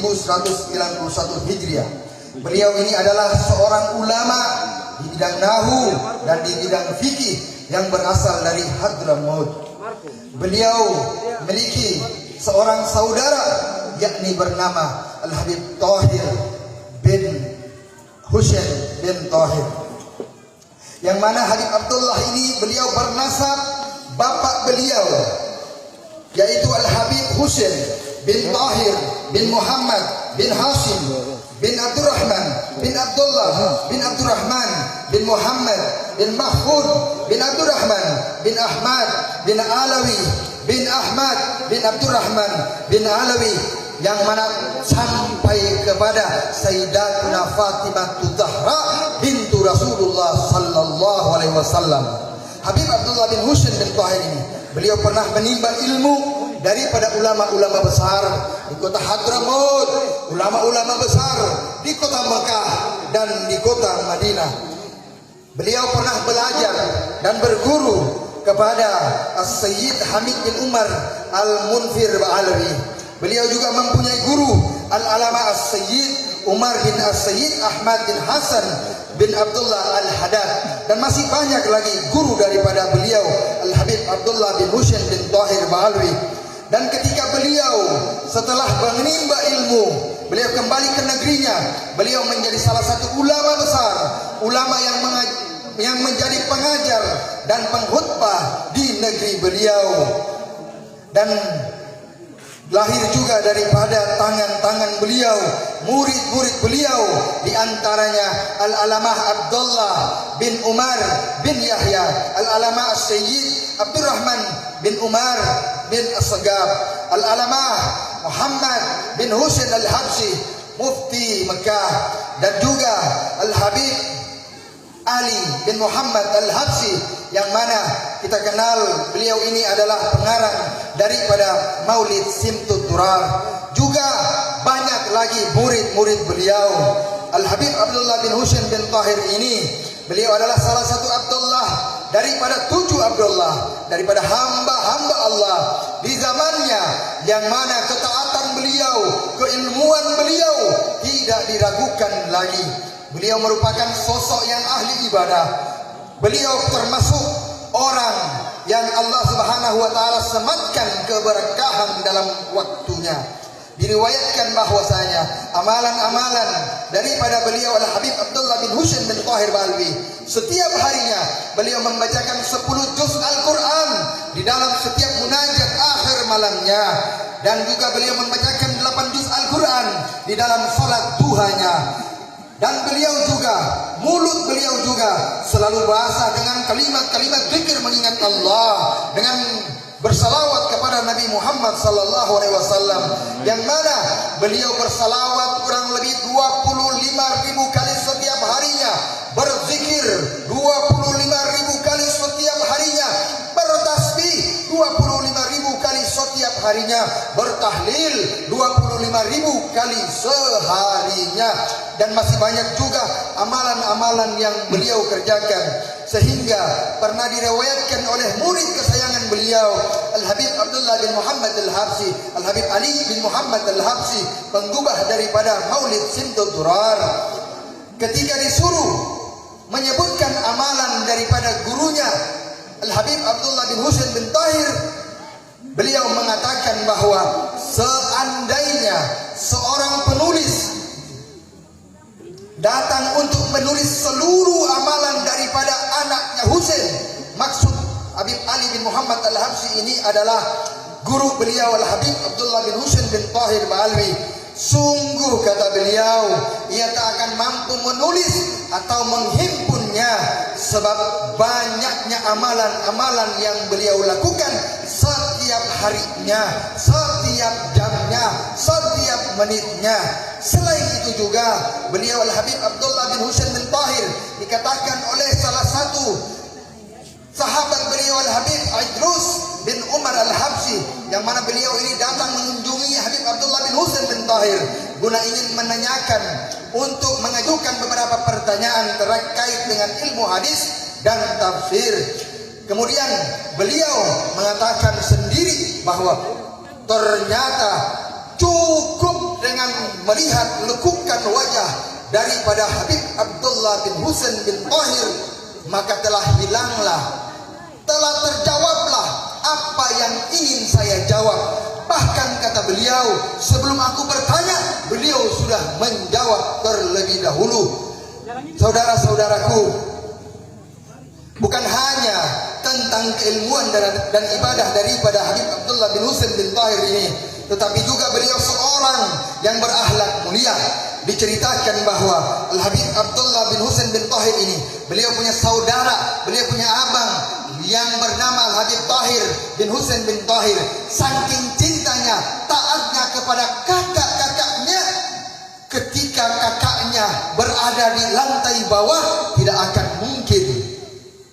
1191 Hijriah. Beliau ini adalah seorang ulama di bidang nahu dan di bidang fikih yang berasal dari Hadramaut. Beliau memiliki seorang saudara yakni bernama Al-Habib Thahir bin Husain bin Thahir, yang mana Habib Abdullah ini beliau bernasab bapak beliau yaitu Al-Habib Husain bin Thahir bin Muhammad bin Hashim bin Abdurrahman bin Abdullah bin Abdurrahman bin Muhammad bin Mahfud bin Abdurrahman bin Ahmad bin Alawi bin Ahmad bin Abdurrahman bin Alawi, yang mana sampai kepada Sayyidatuna Fatimah Zahra bintu Rasulullah sallallahu alaihi wasallam. Habib Abdullah bin Husain bin Thahir ini beliau pernah menimba ilmu daripada ulama-ulama besar di kota Hadramaut, ulama-ulama besar di kota Mekah dan di kota Madinah. Beliau pernah belajar dan berguru kepada As-Sayyid Hamid bin Umar Al-Munfir Ba'alawi. Beliau juga mempunyai guru Al-Alama As-Sayyid Umar bin As-Sayyid Ahmad bin Hasan bin Abdullah Al-Haddad, dan masih banyak lagi guru daripada beliau Al-Habib Abdullah bin Husain bin Thahir Ba'alawi. Dan ketika beliau setelah menimba ilmu, beliau kembali ke negerinya. Beliau menjadi salah satu ulama besar, ulama yang menjadi pengajar dan pengkhutbah di negeri beliau. Dan lahir juga daripada tangan-tangan beliau murid-murid beliau, di antaranya Al-Alamah Abdullah bin Umar bin Yahya, Al-Alamah Sayyid Abdurrahman bin Umar bin As-Sagab, Al-Alamah Muhammad bin Husain Al-Habsyi Mufti Mekah, dan juga Al-Habib Ali bin Muhammad Al-Habsyi, yang mana kita kenal beliau ini adalah pengarang daripada Maulid Simtud Durar. Juga banyak lagi murid-murid beliau. Al-Habib Abdullah bin Husain bin Thahir ini, beliau adalah salah satu Abdullah daripada 7 Abdullah, daripada hamba-hamba Allah di zamannya, yang mana ketaatan beliau, keilmuan beliau tidak diragukan lagi. Beliau merupakan sosok yang ahli ibadah. Beliau termasuk orang yang Allah Subhanahu wa taala sematkan keberkahan dalam waktunya. Diriwayatkan bahwasanya amalan-amalan daripada beliau Al-Habib Abdullah bin Husain bin Thahir Ba'alawi, setiap harinya beliau membacakan 10 juz Al-Quran di dalam setiap munajat akhir malamnya, dan juga beliau membacakan 8 juz Al-Quran di dalam salat duhanya. Dan beliau juga, mulut beliau juga selalu basah dengan kalimat-kalimat zikir mengingat Allah, dengan bersalawat kepada Nabi Muhammad sallallahu alaihi wasallam, yang mana beliau bersalawat kurang lebih 25.000 kali setiap harinya, berzikir 25.000 kali setiap harinya, bertasbih 25.000 kali setiap harinya, bertahlil 25.000 kali seharinya, dan masih banyak juga amalan-amalan yang beliau kerjakan. Sehingga pernah diriwayatkan oleh murid kesayangan beliau Al-Habib Abdullah bin Muhammad Al-Habsyi, Al-Habib Ali bin Muhammad Al-Habsyi, penggubah daripada Maulid Simtud Durar, ketika disuruh menyebutkan amalan daripada gurunya Al-Habib Abdullah bin Husain bin Thahir, beliau mengatakan bahwa seandainya seorang penulis datang untuk menulis seluruh amalan daripada anaknya Husain, maksud Habib Ali bin Muhammad Al-Habsyi ini adalah guru beliau Al-Habib Abdullah bin Husain bin Thahir Ba'alawi, sungguh kata beliau, ia tak akan mampu menulis atau menghimpunnya, sebab banyaknya amalan-amalan yang beliau lakukan setiap harinya, setiap jamnya, setiap menitnya. Selain itu juga beliau Al-Habib Abdullah bin Husain bin Thahir dikatakan oleh salah satu sahabat beliau Al-Habib Idrus bin Umar Al-Habsyi, yang mana beliau ini datang mengunjungi Habib Abdullah bin Husain bin Thahir guna ingin menanyakan untuk mengajukan beberapa pertanyaan terkait dengan ilmu hadis dan tafsir. Kemudian beliau mengatakan sendiri bahwa ternyata cukup dengan melihat lekukan wajah daripada Habib Abdullah bin Husain bin Tahir, maka telah terjawablah apa yang ingin saya jawab. Bahkan kata beliau, sebelum aku bertanya, beliau sudah menjawab terlebih dahulu. Saudara-saudaraku, bukan hanya tentang keilmuan dan ibadah daripada Habib Abdullah bin Husain bin Tahir ini, tetapi juga beliau seorang yang berakhlak mulia. Diceritakan bahwa Habib Abdullah bin Husain bin Tahir ini, beliau punya saudara, beliau punya abang yang bernama Habib Tahir bin Husain bin Tahir. Saking cintanya, taatnya kepada kakak-kakaknya, ketika kakaknya berada di lantai bawah, tidak akan mungkin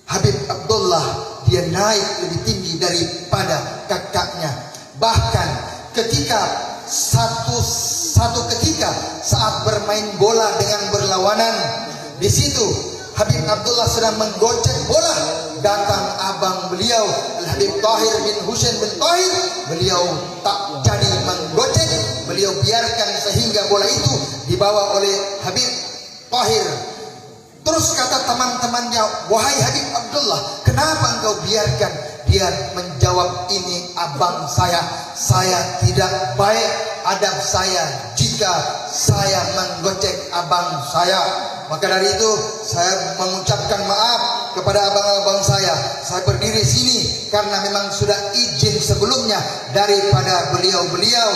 Habib Abdullah dia naik lebih tinggi daripada kakaknya. Bahkan ketika satu ketika saat bermain bola dengan berlawanan, di situ Habib Abdullah sedang menggocek bola, datang abang beliau Habib Tahir bin Husain bin Tahir. Beliau tak jadi menggocek, beliau biarkan sehingga bola itu dibawa oleh Habib Tahir. Terus kata teman-temannya, wahai Habib Abdullah, kenapa engkau biarkan? Dia menjawab, ini abang saya tidak baik adab saya jika saya menggocek abang saya. Maka dari itu saya mengucapkan maaf kepada abang-abang saya. Saya berdiri sini karena memang sudah izin sebelumnya daripada beliau-beliau,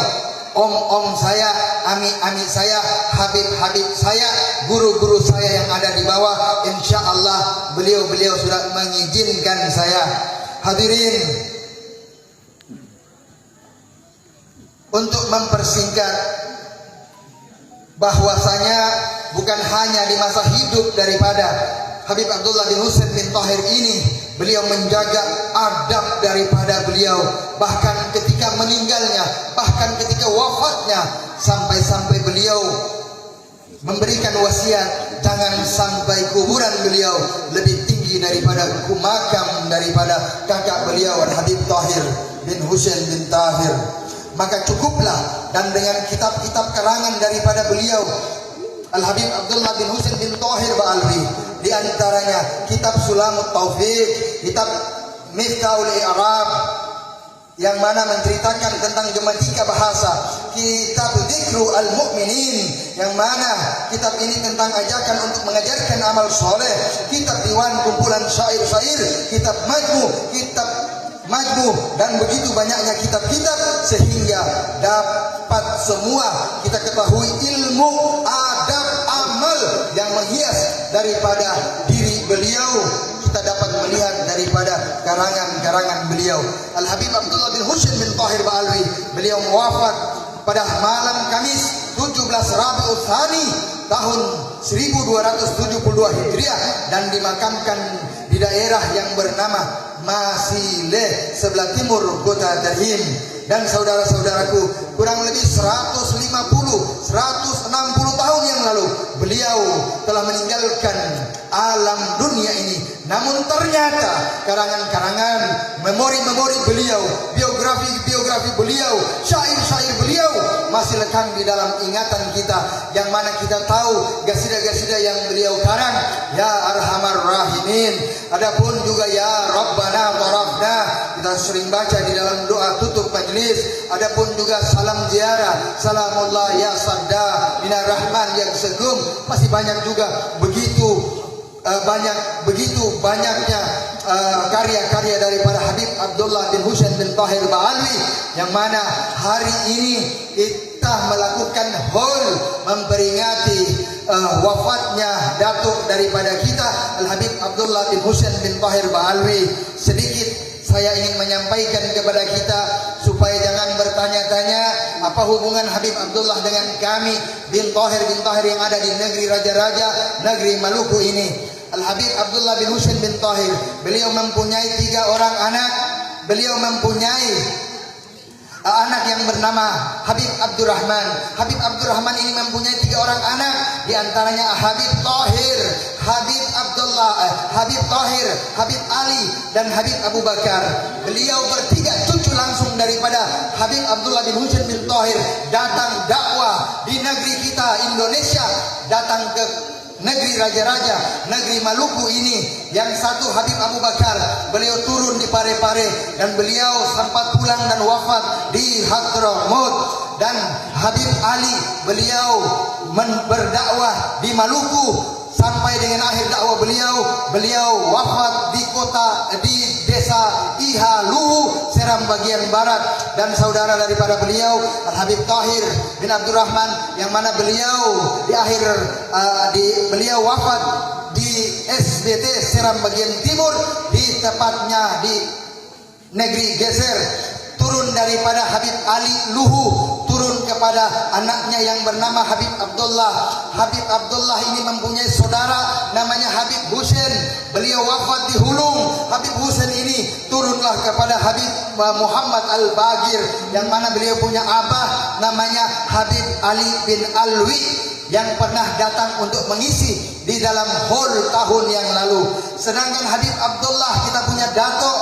om-om saya, ami-ami saya, habib-habib saya, guru-guru saya yang ada di bawah. Insya Allah beliau-beliau sudah mengizinkan saya. Hadirin, untuk mempersingkat, bahwasanya bukan hanya di masa hidup daripada Habib Abdullah bin Husain bin Tahir ini, beliau menjaga adab daripada beliau. Bahkan ketika meninggalnya, bahkan ketika wafatnya, sampai-sampai beliau memberikan wasiat, jangan sampai kuburan beliau lebih tinggi daripada makam daripada kakak beliau Habib Tahir bin Husain bin Tahir. Maka cukuplah dan dengan kitab-kitab karangan daripada beliau Al-Habib Abdullah bin Husain bin Tahir Ba'alwi, di antaranya kitab Sulamut Taufiq, kitab Miftahul I'rab yang mana menceritakan tentang gramatika bahasa, kitab Dzikru Al-Mu'minin yang mana kitab ini tentang ajakan untuk mengajarkan amal soleh, kitab Diwan kumpulan syair-syair, kitab Majmu, dan begitu banyaknya kitab-kitab sehingga dapat semua kita ketahui ilmu, adab, amal yang menghias daripada diri beliau. Kita dapat melihat daripada karangan-karangan beliau. Al-Habib Abdullah bin Husain bin Tahir Ba'alwi, beliau wafat pada malam Kamis 17 Rabiul Tsani tahun 1272 Hijriah dan dimakamkan di daerah yang bernama Masileh sebelah timur kota Dahim. Dan saudara-saudaraku, kurang lebih 160 tahun yang lalu beliau telah meninggalkan alam dunia ini. Namun ternyata karangan-karangan, memori-memori beliau, biografi beliau, syair-syair beliau masih lekang di dalam ingatan kita, yang mana kita tahu gasida-gasida yang beliau karang, ya Arhamar Rahimin, adapun juga ya Rabbana Tarafna, kita sering baca di dalam doa tutup majlis, adapun juga salam ziarah, salamullah ya Sadda minar Rahman yang segum, masih banyak juga begitu banyaknya karya-karya daripada Habib Abdullah bin Husain bin Tahir Ba'alwi, yang mana hari ini kita melakukan haul memperingati wafatnya datuk daripada kita Al-Habib Abdullah bin Husain bin Tahir Ba'alwi. Sedikit saya ingin menyampaikan kepada kita supaya jangan bertanya-tanya apa hubungan Habib Abdullah dengan kami bin Tahir yang ada di negeri raja-raja, negeri Maluku ini. Al-Habib Abdullah bin Husain bin Tahir, beliau mempunyai 3 orang anak. Beliau mempunyai anak yang bernama Habib Abdurrahman. Habib Abdurrahman ini mempunyai 3 orang anak, di antaranya Habib Tahir, Habib Abdullah, Habib Tahir, Habib Ali, dan Habib Abu Bakar. Beliau bertiga cucu langsung daripada Habib Abdullah bin Husain bin Tahir datang dakwah di negeri kita Indonesia datang ke negeri raja-raja, negeri Maluku ini. Yang satu Habib Abu Bakar, beliau turun di Pare-Pare dan beliau sempat pulang dan wafat di Hadramaut. Dan Habib Ali, beliau berdakwah di Maluku sampai dengan akhir dakwah beliau wafat di desa Ihaluhu, Seram bagian barat. Dan saudara daripada beliau Al Habib Tahir bin Abdurrahman, yang mana beliau di akhir beliau wafat di SBT Seram bagian timur, di tepatnya di negeri Geser. Turun daripada Habib Ali Luhu, turun kepada anaknya yang bernama Habib Abdullah. Habib Abdullah ini mempunyai saudara namanya Habib Husain, beliau wafat di Hulung. Habib Husain ini turunlah kepada Habib Muhammad Al-Bagir, yang mana beliau punya abah namanya Habib Ali bin Alwi, yang pernah datang untuk mengisi di dalam hall tahun yang lalu. Sedangkan Habib Abdullah, kita punya datuk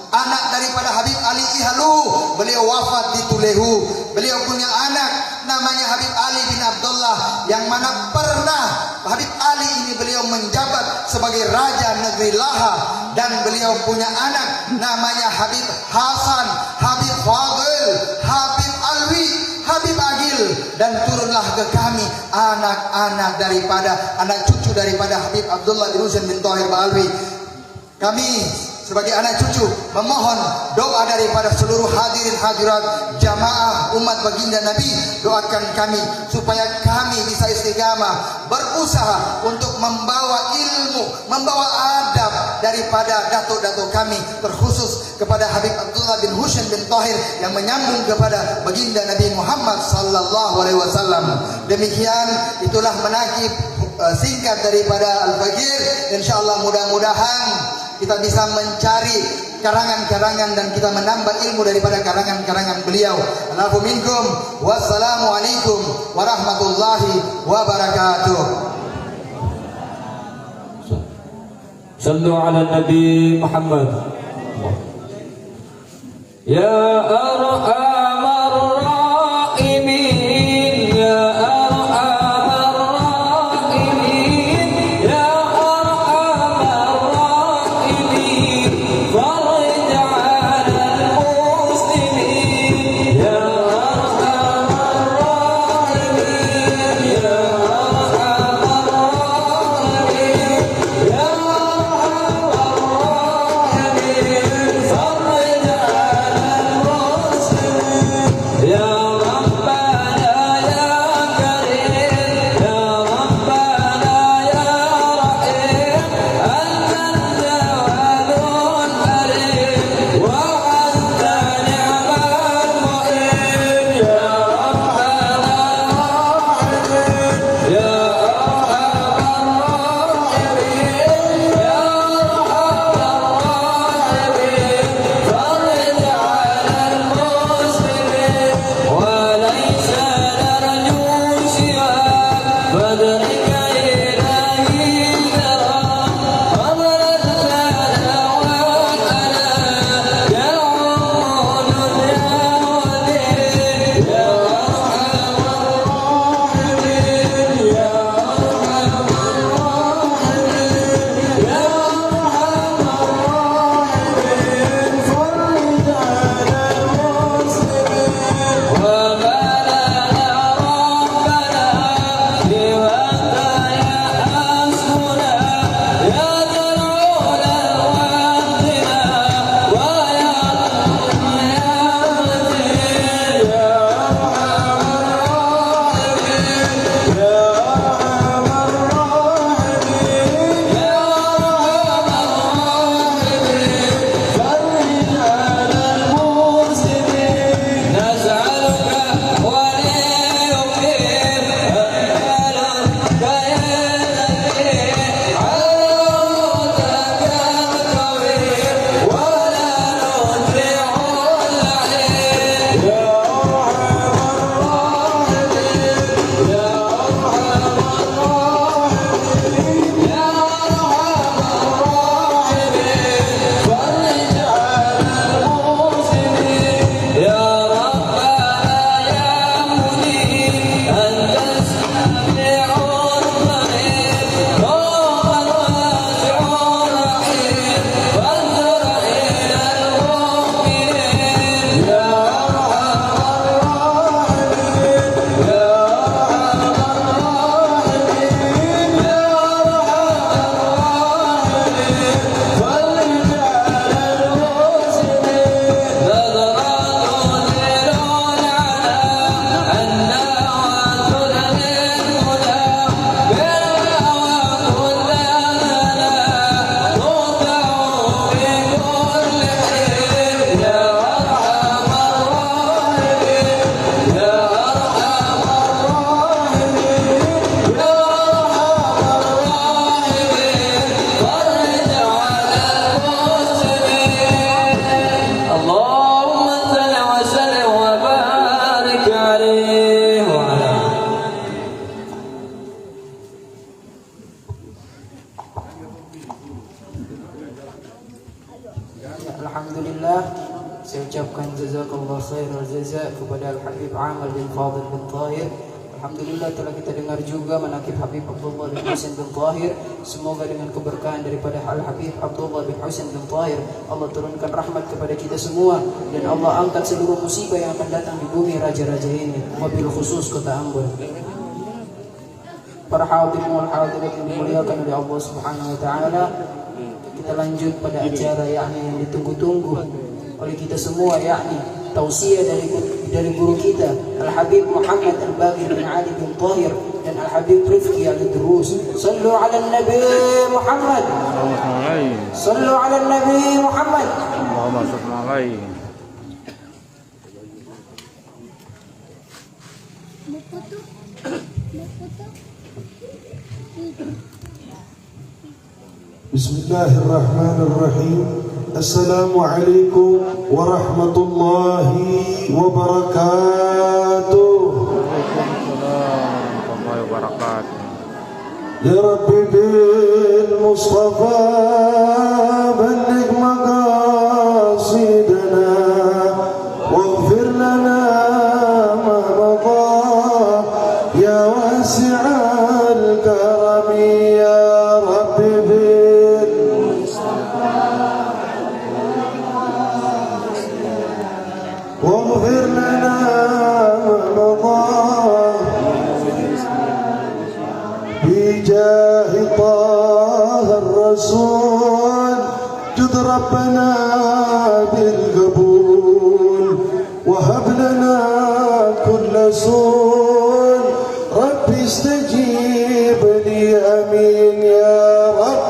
anak daripada Habib Ali Ihalu, beliau wafat di Tulehu. Beliau punya anak namanya Habib Ali bin Abdullah, yang mana pernah Habib Ali ini beliau menjabat sebagai raja negeri Laha. Dan beliau punya anak namanya Habib Hasan, Habib Fadil, Habib Alwi, Habib Agil. Dan turunlah ke kami anak-anak daripada, anak cucu daripada Habib Abdullah bin Husain bin Tahir Ba'alwi. Kami sebagai anak cucu memohon doa daripada seluruh hadirin hadirat jamaah umat baginda Nabi. Doakan kami supaya kami bisa istiqamah, berusaha untuk membawa ilmu, membawa adab daripada datuk-datuk kami, terkhusus kepada Habib Abdullah bin Husain bin Tahir yang menyambung kepada baginda Nabi Muhammad sallallahu alaihi wasallam. Demikian itulah menakib singkat daripada Al-Fakir. Insyaallah mudah-mudahan kita bisa mencari karangan-karangan dan kita menambah ilmu daripada karangan-karangan beliau. Allahu minkum. Wassalamualaikum warahmatullahi wabarakatuh. Sallu ala Nabi Muhammad. Ya arhamar rahimin, ya arhamar rahimin, ya arhamar rahimin, farij ala muslimin, ya arhamar rahimin, ya arhamar rahimin, ya arhamar rahimin, farij ala muslimin. jazakallah khairal jazaa kepada Al-Habib Amal bin Fadil bin Tahir. Alhamdulillah telah kita dengar juga manaqib Habib Abdullah bin Husain bin Tahir. Semoga dengan keberkahan daripada Al-Habib Abdullah bin Husain bin Tahir, Allah turunkan rahmat kepada kita semua dan Allah angkat seluruh musibah yang akan datang di bumi raja-raja ini, wabil khusus kota Ambon. Para hadirin wal hadirat yang dimuliakan oleh Allah Subhanahu wa taala, kita lanjut pada acara yakni yang ditunggu-tunggu oleh kita semua, yakni tausiah dari guru kita Al-Habib Muhammad Al-Baqir bin Ali bin Tahir dan Al-Habib Rifki Al-Durus. Sallu ala Nabi Muhammad. Sallu ala Nabi Muhammad. Allahumma salli alaihi. Bismillahirrahmanirrahim. Assalamualaikum warahmatullahi wabarakatuh. Warahmatullahi wabarakatuh. Ya Rabbi bil Mustafa balligh maqasidana waghfir lana ma madha ya wasi'al karami ya Rabbi bil واغفر لنا ما مضى بجاه طه الرسول جد ربنا بالقبول وهب لنا كل سول ربي استجيب لي امين يا رب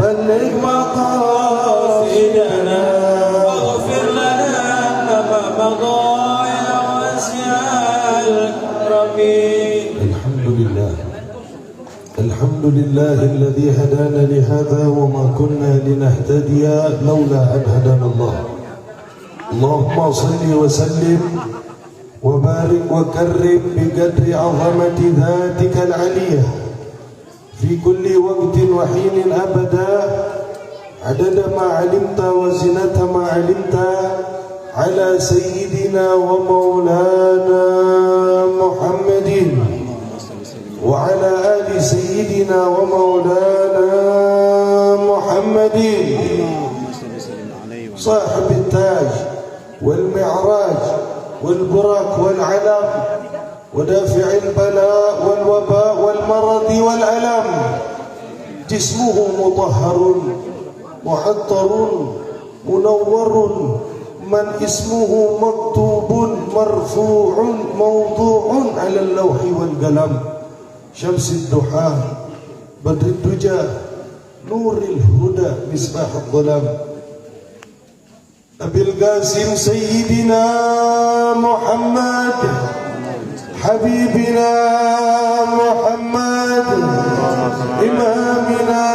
بلغ مقاصدنا الحمد لله الذي هدانا لهذا وما كنا لنهتدي لولا أن هدانا الله. اللهم صل وسلم وبارك وكرم بقدر عظمة ذاتك العلية في كل وقت وحين أبدا عدد ما علمت وزنة ما علمت على سيدنا ومولانا محمد وعلى آل سيدنا ومولانا محمد صاحب التاج والمعراج والبراق والعلم ودافع البلاء والوباء والمرض والألم. جسمه مطهر معطر منور من اسمه مكتوب مرفوع موضوع على اللوح والقلم. شمس الضحى بدر الدجى نور الهدى مصباح الظلام. أبي القاسم سيدنا محمد حبيبنا محمد إمامنا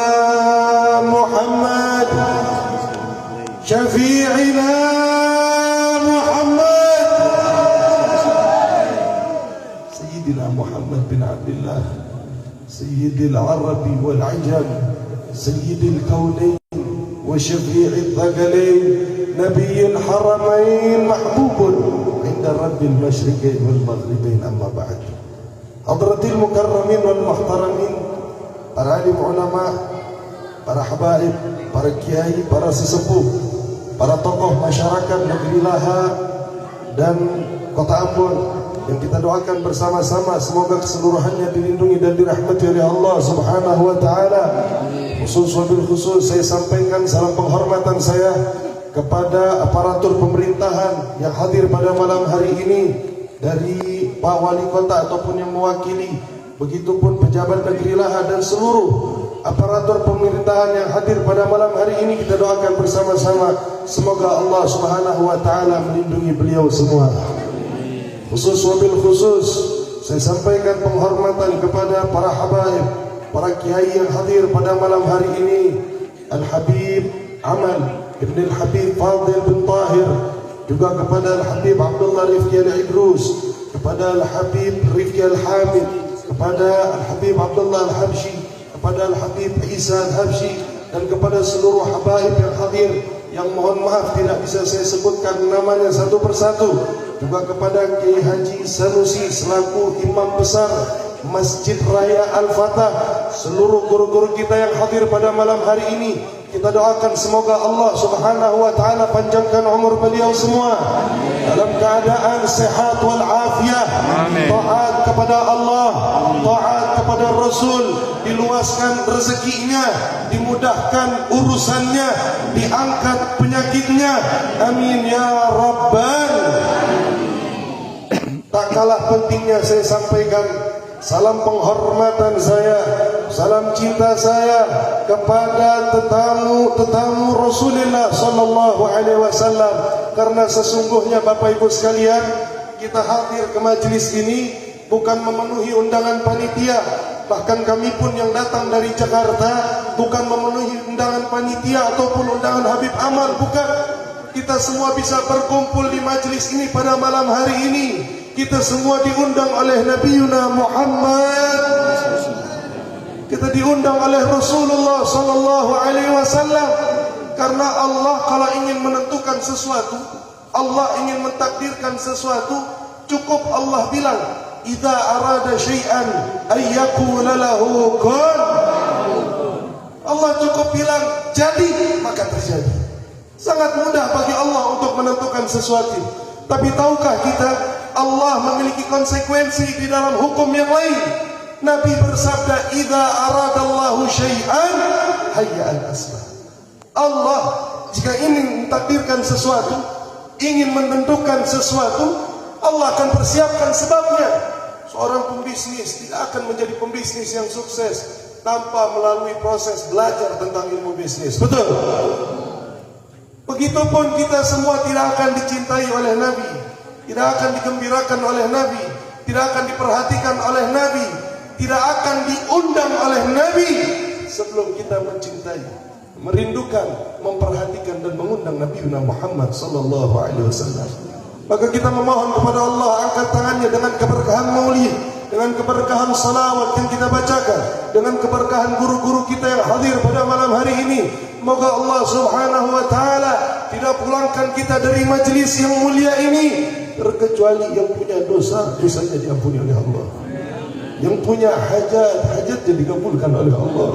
محمد شفيعنا محمد سيدنا محمد بن عبد الله سيد العرب والعجم سيد الكونين وشفيع الثقلين نبي الحرمين محبوب عند رب المشرقين والمغربين. أما بعد حضرة المكرمين والمحترمين, para alim ulama, para habaib, para kiai, para sesepuh, para tokoh masyarakat negeri Laha dan kota Ambon yang kita doakan bersama-sama semoga keseluruhannya dilindungi dan dirahmati oleh Allah Subhanahu wa taala. Khusus wabil khusus saya sampaikan salam penghormatan saya kepada aparatur pemerintahan yang hadir pada malam hari ini, dari Pak Wali Kota ataupun yang mewakili, begitupun pejabat negeri Laha dan seluruh aparatur pemerintahan yang hadir pada malam hari ini. Kita doakan bersama-sama semoga Allah Subhanahu wa taala melindungi beliau semua. Khusus wabil khusus saya sampaikan penghormatan kepada para habaib, para kiai yang hadir pada malam hari ini. Al-Habib Amal Ibn Al-Habib Fadil bin Tahir, juga kepada Al-Habib Abdullah Rifki Al-Idrus, kepada Al-Habib Rifki Al-Hamid, kepada Al-Habib Abdullah Al-Habshi, kepada Al-Habib Isa Al-Habshi, dan kepada seluruh habaib yang hadir yang mohon maaf tidak bisa saya sebutkan namanya satu persatu, juga kepada Kiai Haji Sanusi selaku Imam Besar Masjid Raya Al-Fatah, seluruh guru-guru kita yang hadir pada malam hari ini. Kita doakan semoga Allah Subhanahu wa taala panjangkan umur beliau semua dalam keadaan sehat wal afiat, taat kepada Allah, taat kepada Rasul, diluaskan rezekinya, dimudahkan urusannya, diangkat penyakitnya. Amin ya rabbal. Tak kalah pentingnya saya sampaikan salam penghormatan saya, salam cinta saya kepada tetamu Rasulullah sallallahu alaihi wasallam, karena sesungguhnya Bapak Ibu sekalian, kita hadir ke majelis ini bukan memenuhi undangan panitia. Bahkan kami pun yang datang dari Jakarta bukan memenuhi undangan panitia ataupun undangan Habib Amal, bukan. Kita semua bisa berkumpul di majelis ini pada malam hari ini. Kita semua diundang oleh Nabiuna Muhammad. Kita diundang oleh Rasulullah sallallahu alaihi wasallam. Karena Allah kalau ingin menentukan sesuatu, Allah ingin mentakdirkan sesuatu, cukup Allah bilang, "Idza arada syai'an ay yaqula lahu kun." Allah cukup bilang jadi, maka terjadi. Sangat mudah bagi Allah untuk menentukan sesuatu. Tapi tahukah kita, Allah memiliki konsekuensi di dalam hukum yang lain. Nabi bersabda, "Idza aradallahu syai'an hayya al-asbab." Allah jika ingin mentakdirkan sesuatu, ingin menentukan sesuatu, Allah akan persiapkan sebabnya. Seorang pembisnis tidak akan menjadi pembisnis yang sukses tanpa melalui proses belajar tentang ilmu bisnis. Betul? Begitupun kita semua tidak akan dicintai oleh Nabi, tidak akan digembirakan oleh Nabi, tidak akan diperhatikan oleh Nabi, tidak akan diundang oleh Nabi sebelum kita mencintai, merindukan, memperhatikan dan mengundang Nabi Muhammad sallallahu alaihi wasallam. Maka kita memohon kepada Allah, angkat tangannya dengan keberkahan maulid, dengan keberkahan salawat yang kita bacakan, dengan keberkahan guru-guru kita yang hadir pada malam hari ini. Moga Allah Subhanahu wa taala tidak pulangkan kita dari majelis yang mulia ini terkecuali yang punya dosa, dosanya diampuni oleh Allah. Yang punya hajat, hajatnya dikabulkan oleh Allah.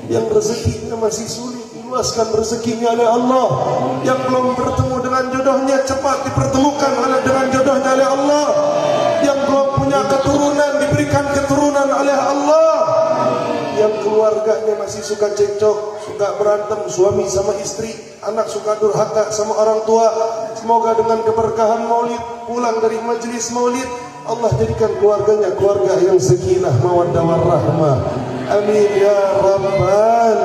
Yang rezekinya masih sulit, diluaskan rezekinya oleh Allah. Yang belum bertemu dengan jodohnya, cepat dipertemukan dengan jodohnya oleh Allah. Yang belum punya keturunan, diberikan keturunan oleh Allah. Yang keluarganya masih suka cekcok, suka berantem, suami sama istri, anak suka durhaka sama orang tua, semoga dengan keberkahan maulid, pulang dari majelis maulid, Allah jadikan keluarganya keluarga yang sakinah, mawaddah warahmah. Amin ya rabbal.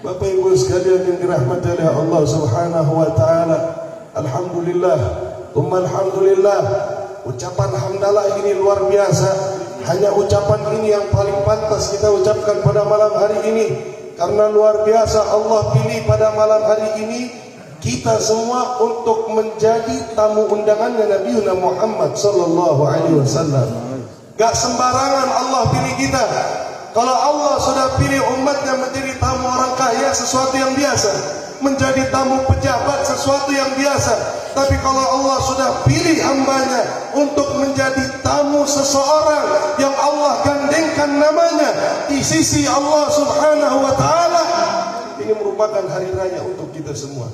Bapak Ibu sekalian yang dirahmati oleh Allah Subhanahu wa taala, alhamdulillah, alhamdulillah. Ucapan hamdalah ini luar biasa. Hanya ucapan ini yang paling pantas kita ucapkan pada malam hari ini, karena luar biasa Allah pilih pada malam hari ini kita semua untuk menjadi tamu undangannya Nabi Muhammad sallallahu alaihi wasallam. Gak sembarangan Allah pilih kita. Kalau Allah sudah pilih umatnya menjadi tamu orang kaya, sesuatu yang biasa. Menjadi tamu pejabat, sesuatu yang biasa. Tapi kalau Allah sudah pilih hambanya untuk menjadi tamu seseorang yang Allah gandengkan namanya di sisi Allah Subhanahu wa taala, ini merupakan hari raya untuk kita semua.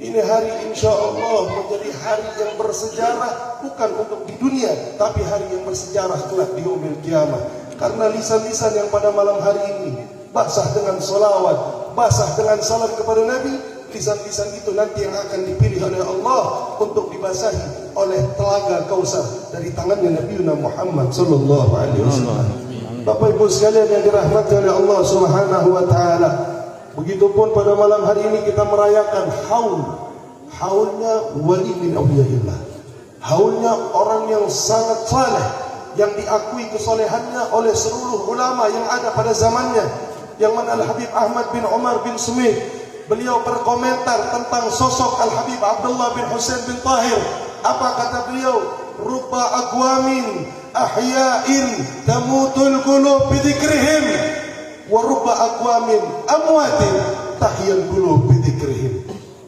Ini hari insya Allah menjadi hari yang bersejarah, bukan untuk di dunia, tapi hari yang bersejarah kelak di yaumil qiyamah. Karena lisan-lisan yang pada malam hari ini basah dengan solawat, basah dengan salam kepada Nabi, lisan-lisan itu nanti yang akan dipilih oleh Allah untuk dibasahi oleh telaga Kausar dari tangannya Nabi Muhammad sallallahu alaihi wasallam. Bapak Ibu sekalian yang dirahmati oleh Allah Subhanahu wa taala, begitupun pada malam hari ini kita merayakan haulnya wali min awliyaillah, haulnya orang yang sangat saleh, yang diakui kesolehannya oleh seluruh ulama yang ada pada zamannya, yang mana Al-Habib Ahmad bin Umar bin Sumit, beliau berkomentar tentang sosok Al-Habib Abdullah bin Husain bin Tahir. Apa kata beliau? Rupa aqwamin ahya'in tamutul qulub bidzikrihim wa rupa aqwamin amwatin tahyal qulub bidzikrihim.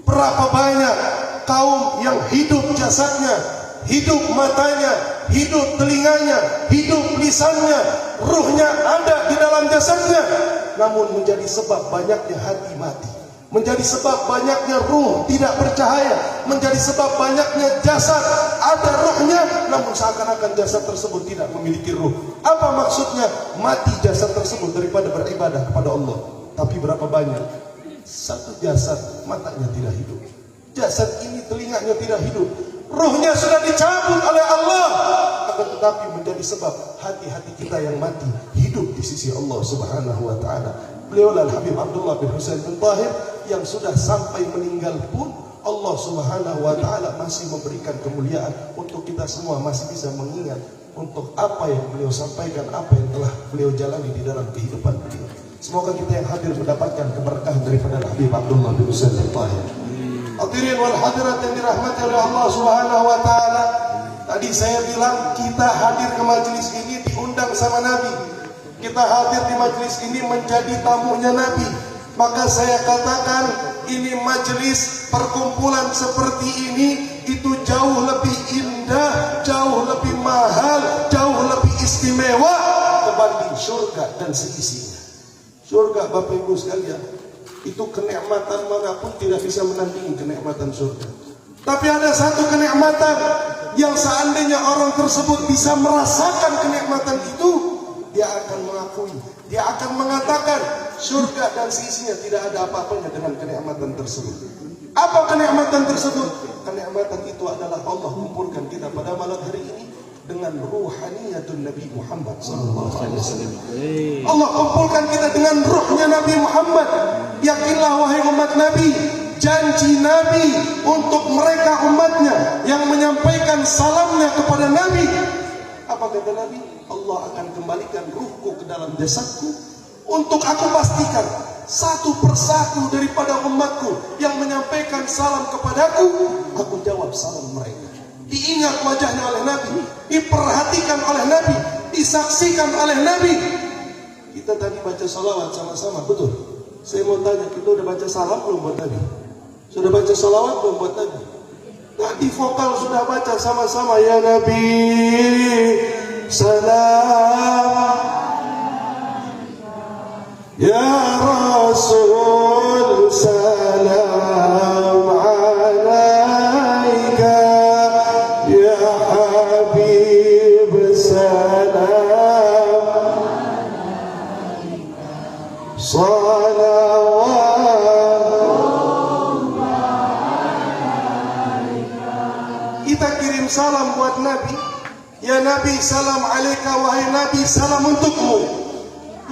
Berapa banyak kaum yang hidup jasadnya, hidup matanya, hidup telinganya, hidup lisannya, ruhnya ada di dalam jasadnya, namun menjadi sebab banyaknya hati mati, menjadi sebab banyaknya ruh tidak bercahaya, menjadi sebab banyaknya jasad ada ruhnya, namun seakan-akan jasad tersebut tidak memiliki ruh. Apa maksudnya? Mati jasad tersebut daripada beribadah kepada Allah. Tapi berapa banyak satu jasad matanya tidak hidup, jasad ini telinganya tidak hidup, ruhnya sudah dicabut oleh Allah, akan tetapi menjadi sebab hati-hati kita yang mati hidup di sisi Allah Subhanahu wa taala. Beliau Al-Habib Abdullah bin Husain bin Tahir yang sudah sampai meninggal pun Allah Subhanahu wa taala masih memberikan kemuliaan untuk kita semua masih bisa mengingat untuk apa yang beliau sampaikan, apa yang telah beliau jalani di dalam kehidupan beliau. Semoga kita yang hadir mendapatkan keberkahan daripada Habib Abdullah bin Husain bin Tahir. Hadirin wal hadirat yang dirahmati oleh Allah Subhanahu wa taala. Tadi saya bilang kita hadir ke majelis ini diundang sama Nabi. Kita hadir di majelis ini menjadi tamunya Nabi. Maka saya katakan ini majelis perkumpulan seperti ini itu jauh lebih indah, jauh lebih mahal, jauh lebih istimewa dibanding surga dan seisinya. Surga Bapak Ibu sekalian, itu kenikmatan manapun tidak bisa menandingi kenikmatan surga. Tapi ada satu kenikmatan yang seandainya orang tersebut bisa merasakan kenikmatan itu, dia akan mengakui, dia akan mengatakan surga dan seisinya tidak ada apa-apanya dengan kenikmatan tersebut. Apa kenikmatan tersebut? Kenikmatan itu adalah Allah kumpulkan kita pada malam hari ini dengan ruhaniyatun Nabi Muhammad sallallahu alaihi wasallam. Allah kumpulkan kita dengan ruhnya Nabi Muhammad. Yakinlah wahai umat Nabi, janji Nabi untuk mereka umatnya yang menyampaikan salamnya kepada Nabi. Apa kata Nabi? Allah akan kembalikan ruhku ke dalam jasadku untuk aku pastikan satu persatu daripada umatku yang menyampaikan salam kepadaku, aku jawab salam mereka. Diingat wajahnya oleh Nabi, diperhatikan oleh Nabi, disaksikan oleh Nabi. Kita tadi baca salawat sama-sama, betul? Saya mau tanya, kita udah baca salam belum buat Nabi? Sudah baca salawat belum buat Nabi? Tadi vokal sudah baca sama-sama, ya Nabi salam, ya Rasul salam alaika, ya Habib salam salawat. Kita kirim salam buat Nabi. Ya Nabi salam alaika, wahai Nabi salam untukmu.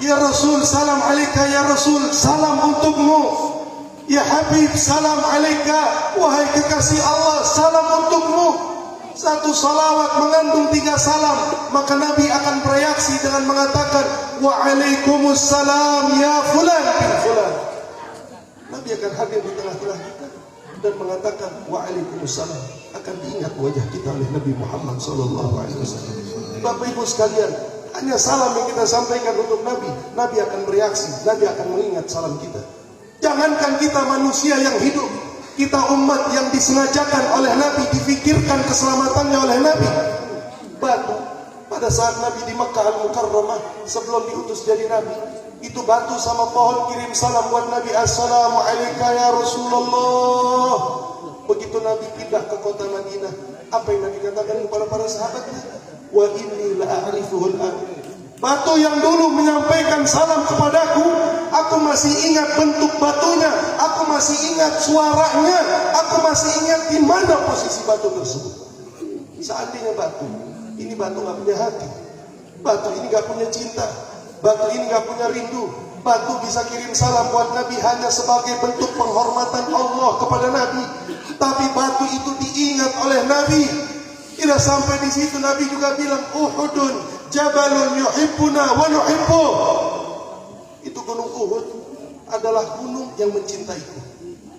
Ya Rasul salam alaika, ya Rasul salam untukmu. Ya Habib salam alaika, wahai kekasih Allah salam untukmu. Satu salawat mengandung 3 salam, maka Nabi akan bereaksi dengan mengatakan waalaikumsalam ya fulan bin fulan. Nabi akan hadir di tengah-tengah kita dan mengatakan waalaikumsalam, akan diingat wajah kita oleh Nabi Muhammad sallallahu alaihi wasallam. Bapak Ibu sekalian, hanya salam yang kita sampaikan untuk Nabi, Nabi akan bereaksi, Nabi akan mengingat salam kita. Jangankan kita manusia yang hidup, kita umat yang disengajakan oleh Nabi, difikirkan keselamatannya oleh Nabi. Batu, pada saat Nabi di Makkah Al-Mukarramah, sebelum diutus jadi Nabi, itu batu sama pohon kirim salam buat Nabi, assalamualaikum ya Rasulullah. Begitu Nabi pindah ke kota Madinah, apa yang Nabi katakan kepada para sahabatnya? Wa inni la'arifuhul an. Batu yang dulu menyampaikan salam kepadaku, aku masih ingat bentuk batunya, aku masih ingat suaranya, aku masih ingat di mana posisi batu tersebut. Seandainya batu ini batu gak punya hati, batu ini gak punya cinta, batu ini gak punya rindu, batu bisa kirim salam buat Nabi hanya sebagai bentuk penghormatan Allah kepada Nabi. Tapi batu itu diingat oleh Nabi. Tidak sampai di situ, Nabi juga bilang Uhudun jabalun yuhibbuna wa nuhibbu. Itu gunung Uhud adalah gunung yang mencintaiku.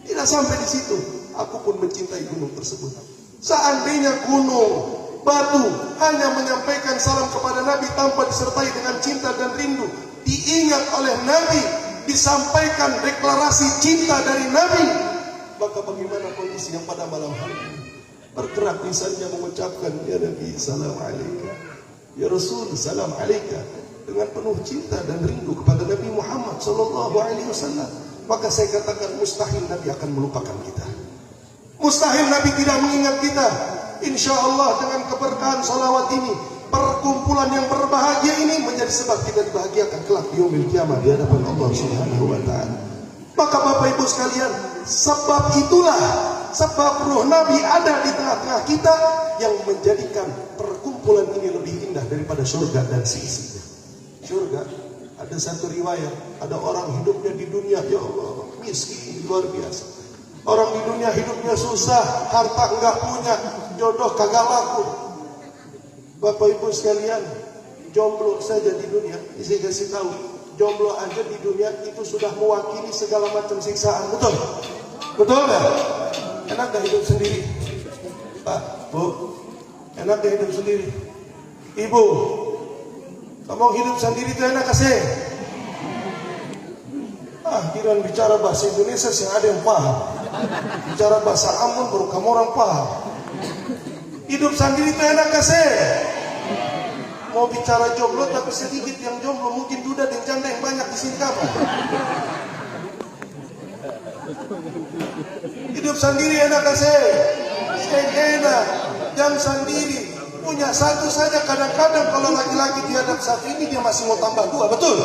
Tidak sampai di situ, aku pun mencintai gunung tersebut. Seandainya gunung, batu hanya menyampaikan salam kepada Nabi tanpa disertai dengan cinta dan rindu, diingat oleh Nabi, disampaikan deklarasi cinta dari Nabi, Maka bagaimana kondisi yang pada malam hari ini? Bergerak lisannya mengucapkan, ya Nabi, salam alaika. Ya Rasul, salam alaika. Dengan penuh cinta dan rindu kepada Nabi Muhammad SAW. Maka saya katakan mustahil Nabi akan melupakan kita. Mustahil Nabi tidak mengingat kita. Insya Allah dengan keberkahan salawat ini, perkumpulan yang berbahagia ini menjadi sebab kita dibahagiakan kelak di yaumil kiamah di hadapan Allah Subhanahu wa taala. Maka Bapak Ibu sekalian, sebab itulah, sebab ruh Nabi ada di tengah-tengah kita yang menjadikan perkumpulan ini lebih indah daripada surga dan seisinya. Surga, ada satu riwayat, ada orang hidupnya di dunia, ya Allah, miskin luar biasa. Orang di dunia hidupnya susah, harta enggak punya, jodoh kagak laku. Bapak Ibu sekalian, jomblo saja di dunia, saya kasih tahu, jomblo aja di dunia itu sudah mewakili segala macam siksaan, betul? Betul nggak? Enak gak hidup sendiri? Pak, Bu, enak gak hidup sendiri? Ibu, kamu hidup sendiri itu enak kasih? Kirain bicara bahasa Indonesia sih ada yang paham. Bicara bahasa Ambon baru kamu orang paham. Hidup sendiri itu enak kasih? Mau bicara jomblo tapi sedikit yang jomblo, mungkin duda dan janda yang banyak di sini kapan? Hidup sendiri enak kasih? Enak, jam sendiri. Punya satu saja kadang-kadang kalau laki-laki dihadap satu ini dia masih mau tambah dua, betul?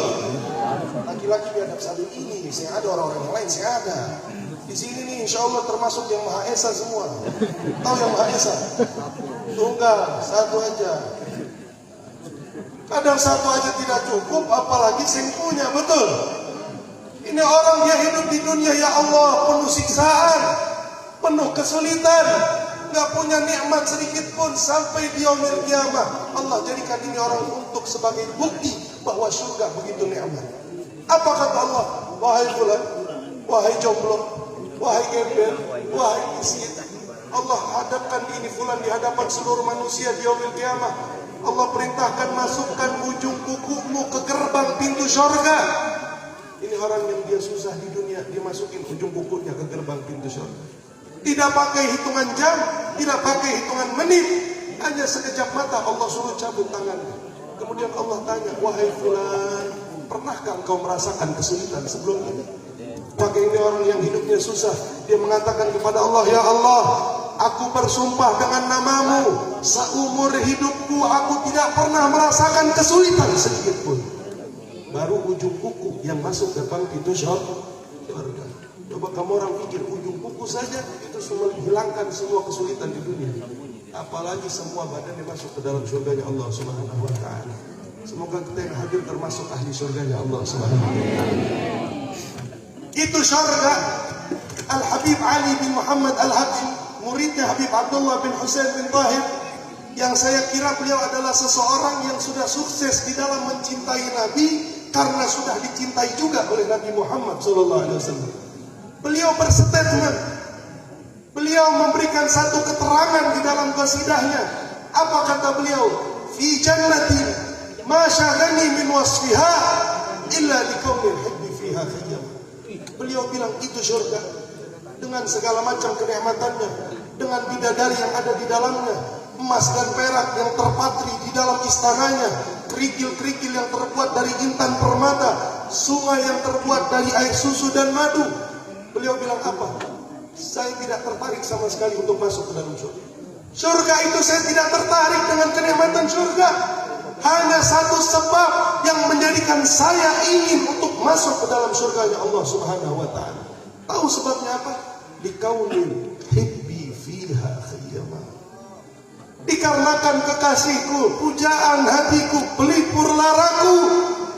Laki-laki dihadap satu ini, saya ada orang-orang yang lain, saya ada. Di sini nih insya Allah termasuk yang Maha Esa semua. Tahu yang Maha Esa? Tunggal, satu aja. Kadang satu aja tidak cukup, apalagi yang punya, betul? Ini orang dia hidup di dunia, ya Allah, penuh siksaan, penuh kesulitan, nggak punya nikmat sedikit pun sampai di yaumil kiamah. Allah jadikan ini orang untuk sebagai bukti bahwa surga begitu nikmat. Apa kata Allah? Wahai fulan, wahai jomblo, wahai gembel, wahai miskin, Allah hadapkan ini fulan di hadapan seluruh manusia di yaumil kiamah. Allah perintahkan masukkan ujung kukumu ke gerbang pintu surga. Ini orang yang dia susah di dunia, dia masukin ujung kukunya ke gerbang pintu surga. Tidak pakai hitungan jam, tidak pakai hitungan menit, hanya sekejap mata Allah suruh cabut tangannya. Kemudian Allah tanya, wahai fulan, pernahkah engkau merasakan kesulitan sebelum ini? Maka ini orang yang hidupnya susah, dia mengatakan kepada Allah, ya Allah, aku bersumpah dengan namamu, seumur hidupku aku tidak pernah merasakan kesulitan sedikit pun. Baru ujung kuku yang masuk gerbang pintu surga. Coba kamu orang pikir, ujung kuku saja itu semua menghilangkan semua kesulitan di dunia. Apalagi semua badan yang masuk ke dalam surganya Allah Subhanahu wa taala. Semoga kita yang hadir termasuk ahli surganya Allah Subhanahu wa taala. Itu surga. Al-Habib Ali bin Muhammad Al-Habsyi, muridnya Habib Abdullah bin Husain bin Tahir, yang saya kira beliau adalah seseorang yang sudah sukses di dalam mencintai Nabi karena sudah dicintai juga oleh Nabi Muhammad SAW. Beliau berstatement, beliau memberikan satu keterangan di dalam qasidahnya. Apa kata beliau? Fi jannatin ma syagani min wasfiha illa liqaumil hibbi fiha khayyam. Beliau bilang itu surga dengan segala macam kenikmatannya, dengan bidadari yang ada di dalamnya, emas dan perak yang terpatri di dalam istananya, kerikil-kerikil yang terbuat dari intan permata, sungai yang terbuat dari air susu dan madu. Beliau bilang apa? Saya tidak tertarik sama sekali untuk masuk ke dalam surga. Surga itu saya tidak tertarik dengan kenikmatan surga. Hanya satu sebab yang menjadikan saya ingin untuk masuk ke dalam surganya Allah Subhanahu wa taala. Tahu sebabnya apa? Dikaunil hibbi fiha khayyama. Dikarenakan kekasihku, pujaan hatiku, pelipur laraku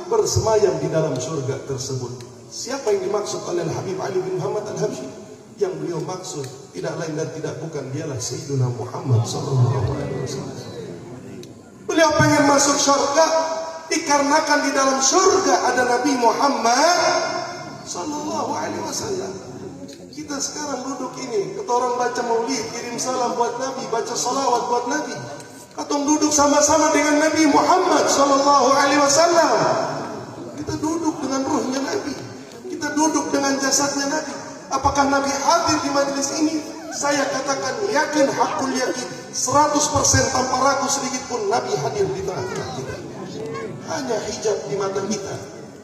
bersemayam di dalam surga tersebut. Siapa yang dimaksud oleh Habib Ali bin Muhammad Al-Habsyi? Yang beliau maksud tidak lain dan tidak bukan, dialah Sayyidina Muhammad SAW. Beliau pengen masuk surga dikarenakan di dalam surga ada Nabi Muhammad SAW. Kita sekarang duduk ini, kata orang baca maulid, kirim salam buat Nabi, baca salawat buat Nabi. Katong duduk sama-sama dengan Nabi Muhammad SAW. Kita duduk dengan ruhnya Nabi, kita duduk dengan jasadnya Nabi. Apakah Nabi hadir di majelis ini? Saya katakan yakin, hakul yakin, 100% tanpa ragu sedikit pun Nabi hadir di tengah-tengah kita. Hanya hijab di mata kita,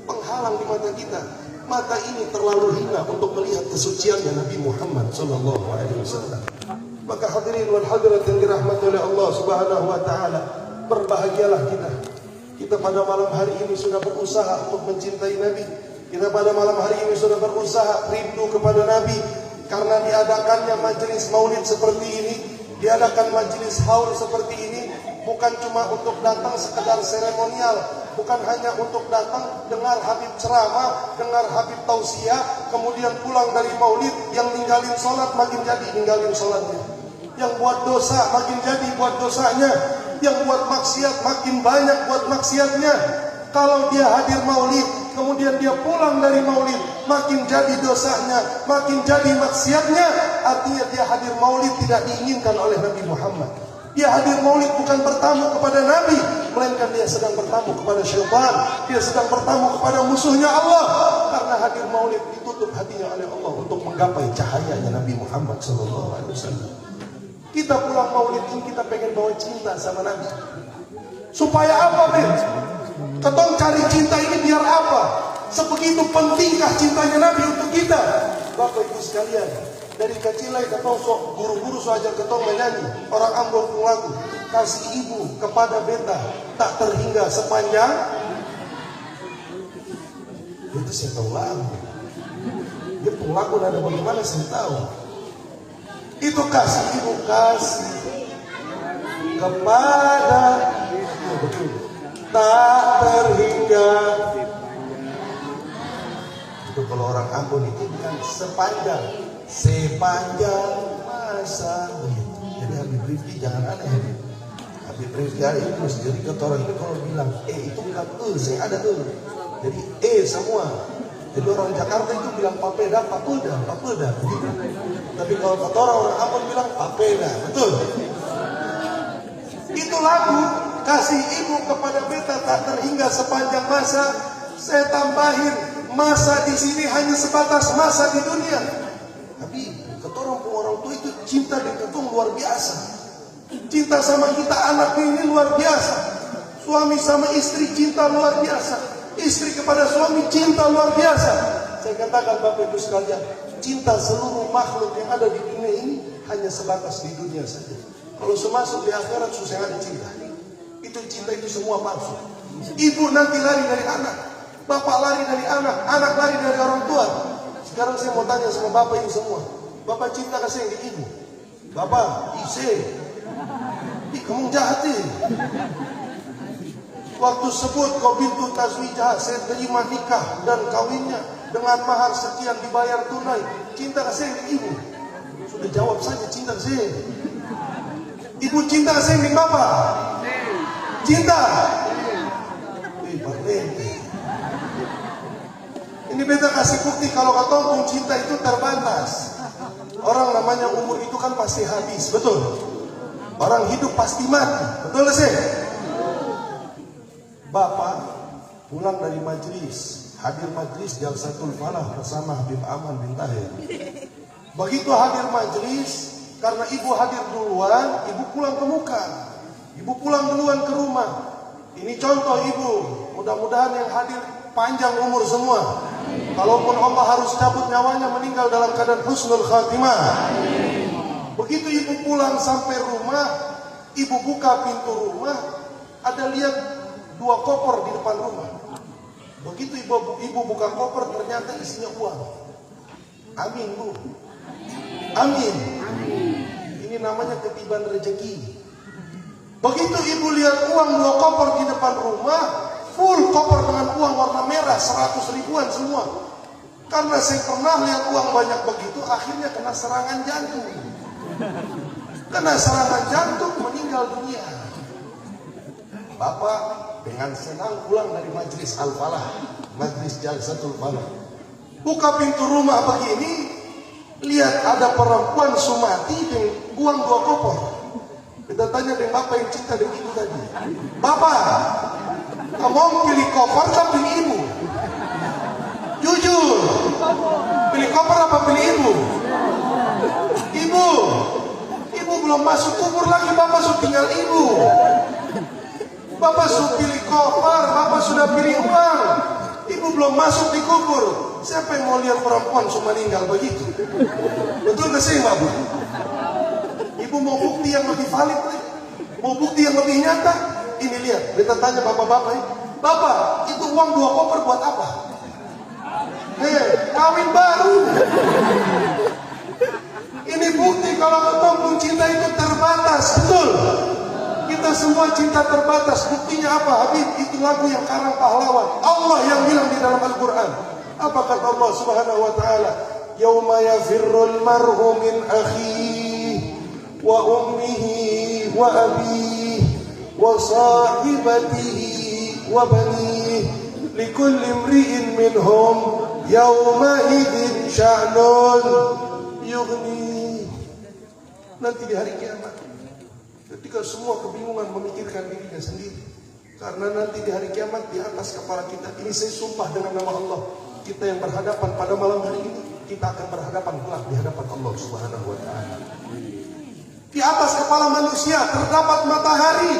penghalang di mata kita. Mata ini terlalu hina untuk melihat kesuciannya Nabi Muhammad sallallahu alaihi wasallam. Maka hadirin wal hadirat yang dirahmati oleh Allah Subhanahu wa taala, berbahagialah kita. Kita pada malam hari ini sudah berusaha untuk mencintai Nabi. Kita pada malam hari ini sudah berusaha rindu kepada Nabi. Karena diadakannya majelis maulid seperti ini, diadakan majelis haul seperti ini, bukan cuma untuk datang sekedar seremonial, bukan hanya untuk datang dengar Habib ceramah, dengar Habib tausiah, kemudian pulang dari maulid, yang ninggalin sholat makin jadi ninggalin sholatnya, yang buat dosa makin jadi buat dosanya, yang buat maksiat makin banyak buat maksiatnya. Kalau dia hadir maulid, kemudian dia pulang dari maulid, makin jadi dosanya, makin jadi maksiatnya. Artinya dia hadir maulid tidak diinginkan oleh Nabi Muhammad. Dia hadir maulid bukan bertamu kepada Nabi, melainkan dia sedang bertamu kepada syaitan. Dia sedang bertamu kepada musuhnya Allah. Karena hadir maulid ditutup hatinya oleh Allah untuk menggapai cahayanya Nabi Muhammad SAW. Kita pulang maulid ini kita pengen bawa cinta sama Nabi. Supaya apa, Ben? Ketong cari cinta ini biar apa? Sebegitu pentingkah cintanya Nabi untuk kita? Bapak Ibu sekalian, dari kecilai ketong sok guru-guru so ajar ketong menyanyi orang Ambon pun lagu, kasih ibu kepada beta tak terhingga sepanjang. Itu saya tahu lagu. Dia pun lagu nada bagaimana saya tahu. Itu kasih ibu, kasih kepada, betul, tak terhingga. Itu kalau orang Ambon itu bilang sepanjang masa. Jadi Habib Rifki jangan aneh. Habib Rifki hari itu jadi kata orang itu kalau bilang itu bilang saya ada tuh. Jadi semua. Jadi orang Jakarta itu bilang papeda, papeda. Gitu. Tapi kalau kata orang Ambon bilang papeda, betul. Itu lagu kasih ibu kepada beta tak terhingga sepanjang masa. Saya tambahin, masa di sini hanya sebatas masa di dunia. Tapi ketorong orang tua itu cinta dengan ketong luar biasa. Cinta sama kita anak ini luar biasa. Suami sama istri cinta luar biasa. Istri kepada suami cinta luar biasa. Saya katakan Bapak Ibu sekalian, cinta seluruh makhluk yang ada di dunia ini hanya sebatas di dunia saja. Kalau semasuk di akhirat susah ada cinta. Itu cinta itu semua palsu. Ibu nanti lari dari anak, bapak lari dari anak lari dari orang tua. Sekarang saya mau tanya sama bapak ini semua, bapak cinta kasih yang di ibu? Bapak, kamu jahat nih. Waktu sebut kau bintu tazwijah, saya terima nikah dan kawinnya dengan mahar sekian dibayar tunai. Cinta kasih yang di ibu? Sudah jawab saja cinta kasih. Ibu cinta kasih yang di bapak? Cinta. Ini beta kasih bukti kalau kata cinta itu terbatas. Orang namanya umur itu kan pasti habis, betul. Orang hidup pasti mati, betul sih. Bapak pulang dari majelis, hadir majelis Jalsatul Falah bersama Habib Aman bin Tahir. Begitu hadir majelis, karena ibu hadir duluan, ibu pulang ke muka. Ibu pulang duluan ke rumah. Ini contoh ibu. Mudah-mudahan yang hadir panjang umur semua. Kalaupun Allah harus cabut nyawanya, meninggal dalam keadaan husnul khatimah. Begitu ibu pulang sampai rumah, ibu buka pintu rumah, ada lihat 2 koper di depan rumah. Begitu ibu buka koper, ternyata isinya uang. Amin, Bu. Amin. Ini namanya ketiban rezeki. Begitu ibu lihat uang 2 koper di depan rumah, full koper dengan uang warna merah 100 ribuan semua. Karena saya pernah lihat uang banyak begitu, akhirnya kena serangan jantung. Kena serangan jantung, meninggal dunia. Bapak dengan senang pulang dari majelis Al-Falah, majelis Jalsatul Falah. Buka pintu rumah begini, lihat ada perempuan Sumati dengan uang 2 koper. Kita tanya dengan bapak yang cinta dengan ibu tadi, Bapak, kamu pilih koper atau pilih ibu? Jujur. Pilih koper apa pilih ibu? Ibu. Ibu belum masuk kubur lagi, bapak sudah tinggal ibu. Bapak sudah pilih koper, bapak sudah pilih uang. Ibu belum masuk di kubur. Siapa yang mau lihat perempuan sudah meninggal begitu? Betul gak sih bapak? Ibu mau bukti yang lebih valid, mau bukti yang lebih nyata? Ini lihat, kita tanya bapak-bapak ini. Bapak, itu uang 2 koper buat apa? Kawin baru. Ini bukti kalau ketemu cinta itu terbatas, betul? Kita semua cinta terbatas. Buktinya apa? Habib, itu lagu yang karang pahlawan. Allah yang bilang di dalam Al-Quran. Apa kata Allah Subhanahu wa taala? Yauma yafirrul mar'u min akhihi wa ummihi wa abihi wa sahibatihi wa banihi likulli imri'in minhum yauma idzin sya'nun yughni. Nanti di hari kiamat, ketika semua kebingungan memikirkan dirinya sendiri, karena nanti di hari kiamat di atas kepala kita, ini saya sumpah dengan nama Allah, kita yang berhadapan pada malam hari ini, kita akan berhadapan kelak di hadapan Allah Subhanahu wa taala. Di atas kepala manusia terdapat matahari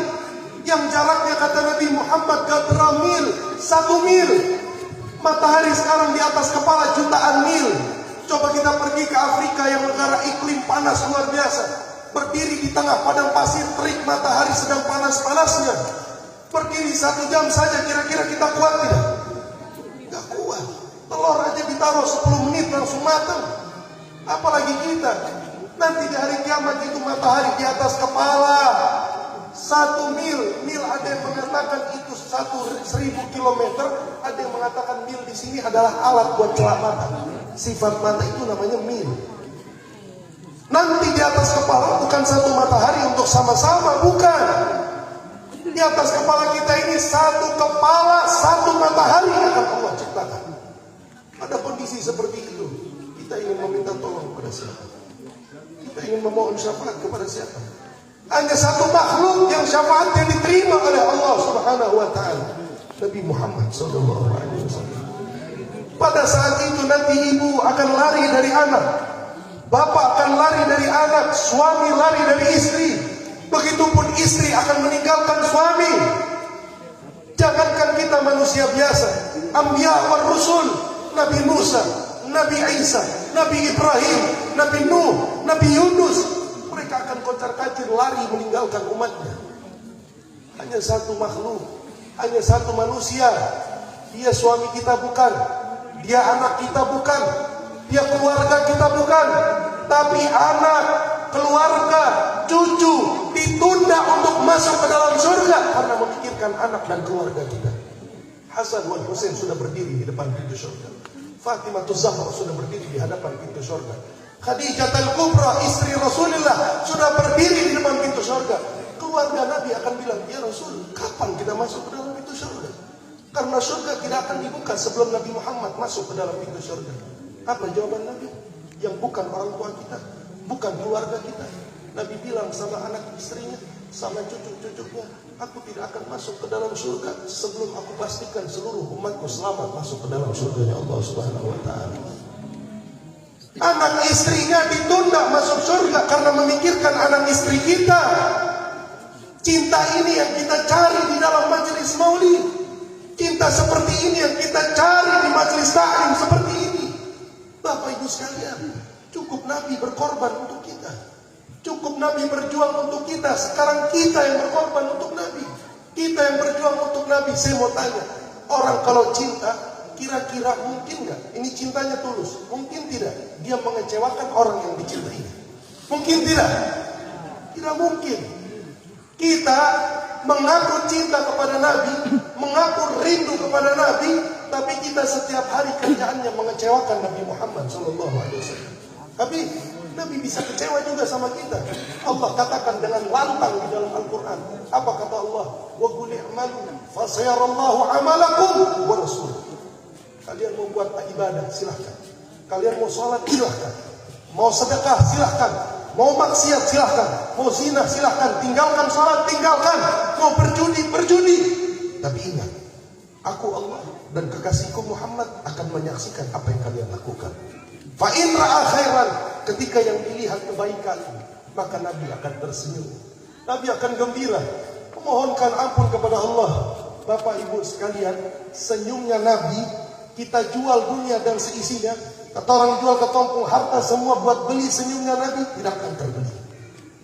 yang jaraknya kata Nabi Muhammad qadra mil, 1 mil. Matahari sekarang di atas kepala jutaan mil. Coba kita pergi ke Afrika yang negara iklim panas luar biasa. Berdiri di tengah padang pasir terik, matahari sedang panas-panasnya. Berdiri 1 jam saja, kira-kira kita kuat tidak? Tidak kuat. Telur aja ditaruh 10 menit langsung matang. Apalagi kita. Nanti di hari kiamat itu matahari di atas kepala 1 mil. Mil ada yang mengatakan itu 1.000 kilometer. Ada yang mengatakan mil di sini adalah alat buat celak mata. Sifat mata itu namanya mil. Nanti di atas kepala bukan 1 matahari untuk sama-sama, bukan. Di atas kepala kita ini 1 kepala, 1 matahari akan Allah ciptakan. Pada kondisi seperti itu, kita ingin meminta tolong kepada siapa? Kita ingin memohon syafaat kepada siapa? Hanya 1 makhluk yang syafaatnya diterima oleh Allah Subhanahu wa taala, Nabi Muhammad sallallahu alaihi wasallam. Pada saat itu nanti ibu akan lari dari anak, bapak akan lari dari anak, suami lari dari istri. Begitupun istri akan meninggalkan suami. Jangankan kita manusia biasa, Anbiya wa Rasul, Nabi Musa, Nabi Isa, Nabi Ibrahim, Nabi Nuh, Nabi Yunus, mereka akan kocar-kacir lari meninggalkan umatnya. Hanya 1 makhluk, hanya 1 manusia. Dia suami kita bukan, dia anak kita bukan, dia keluarga kita bukan, tapi anak, keluarga, cucu ditunda untuk masuk ke dalam surga karena memikirkan anak dan keluarga kita. Hasan wal Husain sudah berdiri di depan pintu surga. Fatimah Zahra sudah berdiri di hadapan pintu surga. Khadijah al-Kubra, istri Rasulullah, sudah berdiri di depan pintu surga. Keluarga Nabi akan bilang, ya Rasul, kapan kita masuk ke dalam pintu surga? Karena surga tidak akan dibuka sebelum Nabi Muhammad masuk ke dalam pintu surga. Apa jawaban Nabi? Yang bukan orang tua kita, bukan keluarga kita. Nabi bilang sama anak istrinya, sama cucu-cucunya, aku tidak akan masuk ke dalam surga sebelum aku pastikan seluruh umatku selamat masuk ke dalam surganya Allah Subhanahu wa taala. Anak istrinya ditunda masuk surga karena memikirkan anak istri kita. Cinta ini yang kita cari di dalam majelis maulid. Cinta seperti ini yang kita cari di majelis taklim seperti ini. Bapak Ibu sekalian, cukup Nabi berkorban untuk kita. Cukup Nabi berjuang untuk kita. Sekarang kita yang berkorban untuk Nabi. Kita yang berjuang untuk Nabi. Saya mau tanya, orang kalau cinta, kira-kira mungkin nggak? Ini cintanya tulus. Mungkin tidak. Dia mengecewakan orang yang dicintai. Mungkin tidak. Tidak mungkin. Kita mengaku cinta kepada Nabi, mengaku rindu kepada Nabi, tapi kita setiap hari kerjaannya mengecewakan Nabi Muhammad SAW. Tapi Nabi bisa kecewa juga sama kita. Allah katakan dengan lantang di dalam Al-Quran. Apa kata Allah? Wa qul i'malu fa sayarallahu 'amalakum wa rasuluh. Kalian mau buat ibadah, silahkan. Kalian mau sholat, silahkan. Mau sedekah, silahkan. Mau maksiat, silahkan. Mau zina, silahkan. Tinggalkan sholat, tinggalkan. Mau berjudi, berjudi. Tapi ingat, aku Allah dan kekasihku Muhammad akan menyaksikan apa yang kalian lakukan. Fa in ra'a khairan, ketika yang dilihat kebaikan, maka Nabi akan tersenyum. Nabi akan gembira, memohonkan ampun kepada Allah. Bapak Ibu sekalian, senyumnya Nabi kita jual dunia dan seisinya. Kata orang jual ketumpung harta semua buat beli senyumnya Nabi, tidak akan terbeli.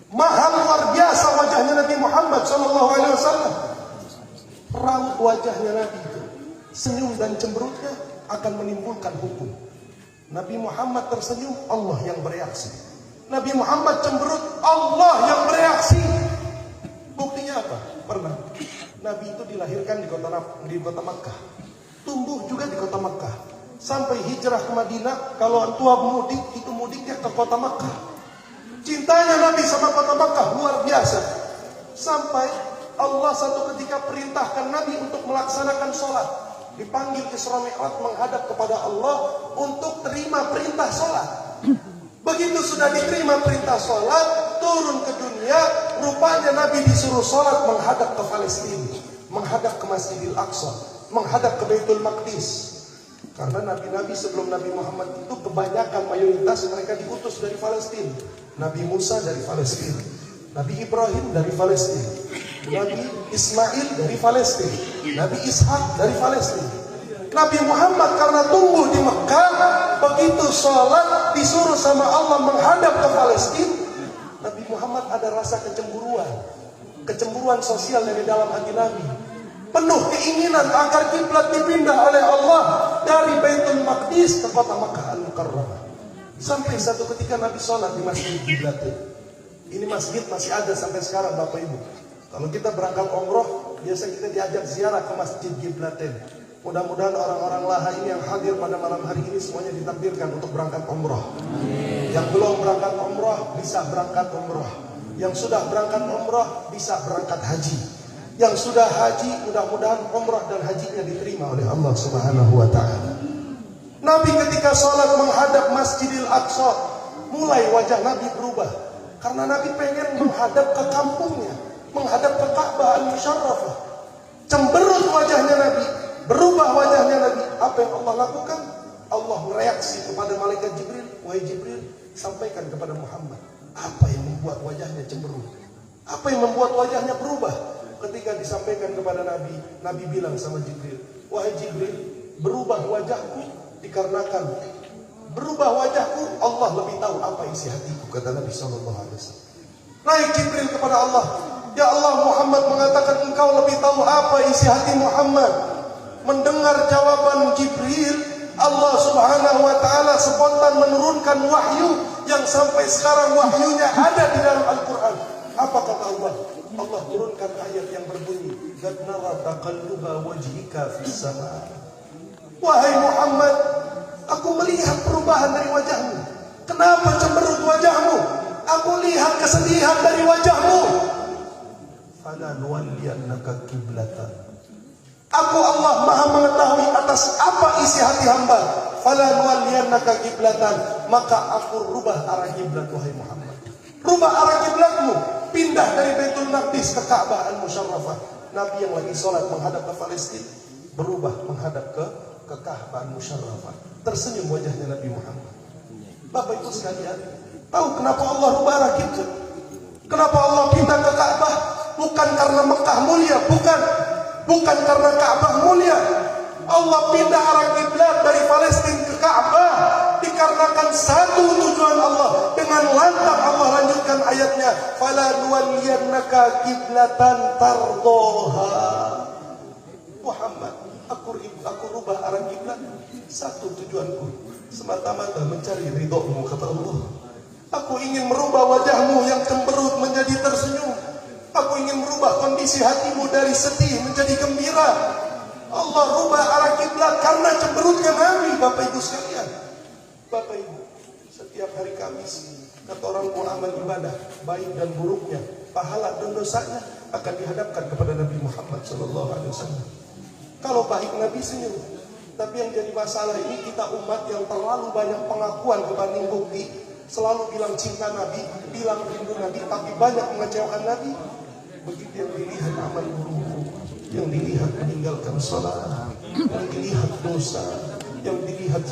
Mahal luar biasa wajahnya Nabi Muhammad SAW. Raut wajahnya Nabi itu, senyum dan cemberutnya akan menimbulkan hukum. Nabi Muhammad tersenyum, Allah yang bereaksi. Nabi Muhammad cemberut, Allah yang bereaksi. Buktinya apa? Pernah Nabi itu dilahirkan di kota Makkah, tumbuh juga di kota Makkah, sampai hijrah ke Madinah. Kalau tua mudik, itu mudiknya ke kota Makkah. Cintanya Nabi sama kota Makkah luar biasa. Sampai Allah satu ketika perintahkan Nabi untuk melaksanakan sholat. Dipanggil Isra Mi'raj menghadap kepada Allah untuk terima perintah sholat. Begitu sudah diterima perintah sholat, turun ke dunia, rupanya Nabi disuruh sholat menghadap ke Palestina, menghadap ke Masjidil Aqsa, menghadap ke Baitul Maqdis. Karena nabi-nabi sebelum Nabi Muhammad itu kebanyakan mayoritas mereka diutus dari Palestina. Nabi Musa dari Palestina, Nabi Ibrahim dari Palestina, Nabi Ismail dari Palestina, Nabi Ishak dari Palestina. Nabi Muhammad karena tumbuh di Mekah, begitu sholat disuruh sama Allah menghadap ke Palestina, Nabi Muhammad ada rasa kecemburuan sosial dari dalam hati Nabi. Penuh keinginan agar kiblat dipindah oleh Allah dari Baitul Maqdis ke kota Makkah Al-Mukarramah. Sampai satu ketika Nabi sholat di Masjid Giblatin. Ini masjid masih ada sampai sekarang Bapak Ibu. Kalau kita berangkat umroh, biasa kita diajak ziarah ke Masjid Giblatin. Mudah-mudahan orang-orang Laha ini yang hadir pada malam hari ini semuanya ditakdirkan untuk berangkat umroh. Yang belum berangkat umroh bisa berangkat umroh. Yang sudah berangkat umroh bisa berangkat haji. Yang sudah haji mudah-mudahan umroh dan hajinya diterima oleh Allah Subhanahu wa taala. Nabi ketika sholat menghadap Masjidil Aqsa, mulai wajah Nabi berubah. Karena Nabi pengen menghadap ke kampungnya, menghadap ke Ka'bah Al-Musharrafah. Cemberut wajahnya Nabi, berubah wajahnya Nabi. Apa yang Allah lakukan? Allah mereaksi kepada malaikat Jibril. Wahai Jibril, sampaikan kepada Muhammad, apa yang membuat wajahnya cemberut? Apa yang membuat wajahnya berubah? Ketika disampaikan kepada Nabi, Nabi bilang sama Jibril, wahai Jibril, berubah wajahku dikarenakan berubah wajahku, Allah lebih tahu apa isi hatiku, kata Nabi SAW. Naik Jibril kepada Allah, ya Allah, Muhammad mengatakan engkau lebih tahu apa isi hati Muhammad. Mendengar jawaban Jibril, Allah Subhanahu wa taala spontan menurunkan wahyu yang sampai sekarang wahyunya ada di dalam Al-Quran. Apa kata Allah? Allah turunkan ayat yang berbunyi, "Qad nara taqalluba wajhika fis sama." Wahai Muhammad, aku melihat perubahan dari wajahmu. Kenapa cemberut wajahmu? Aku lihat kesedihan dari wajahmu. Fala nuwalliyannaka qiblatan. Aku Allah Maha mengetahui atas apa isi hati hamba. Fala nuwalliyannaka qiblatan, maka aku rubah arah kiblat wahai Muhammad. Rubah arah kiblatmu, pindah dari Baitul Maqdis ke Ka'bah Al-Musharrafah. Nabi yang lagi sholat menghadap ke Palestina berubah menghadap ke Ka'bah Al-Musharrafah. Tersenyum wajahnya Nabi Muhammad. Bapak Ibu sekalian, tahu kenapa Allah rubah arah kiblat? Kenapa Allah pindah ke Ka'bah? Bukan karena Mekah mulia, bukan karena Ka'bah mulia. Allah pindah arah kiblat dari Palestina ke Ka'bah dikarenakan satu tujuan Allah. Dengan lantang Allah lanjutkan ayatnya, fala nuwalliyannaka qiblatan tardoha. Muhammad, aku rubah arah kiblat, satu tujuanku, semata-mata mencari ridhomu, kata Allah. Aku ingin merubah wajahmu yang cemberut menjadi tersenyum. Aku ingin merubah kondisi hatimu dari sedih menjadi gembira. Allah rubah arah kiblat karena cemberutnya Nabi. Bapak Ibu sekalian, Bapak Ibu, setiap hari Kamis kata orang amal ibadah baik dan buruknya, pahala dan dosanya akan dihadapkan kepada Nabi Muhammad SAW. Kalau baik Nabi senyum, tapi yang jadi masalah ini kita umat yang terlalu banyak pengakuan berbanding bukti. Selalu bilang cinta Nabi, bilang rindu Nabi, tapi banyak mengecewakan Nabi. Begitu yang dilihat amal buruk, yang dilihat meninggalkan salat, yang dilihat dosa, yang dilihat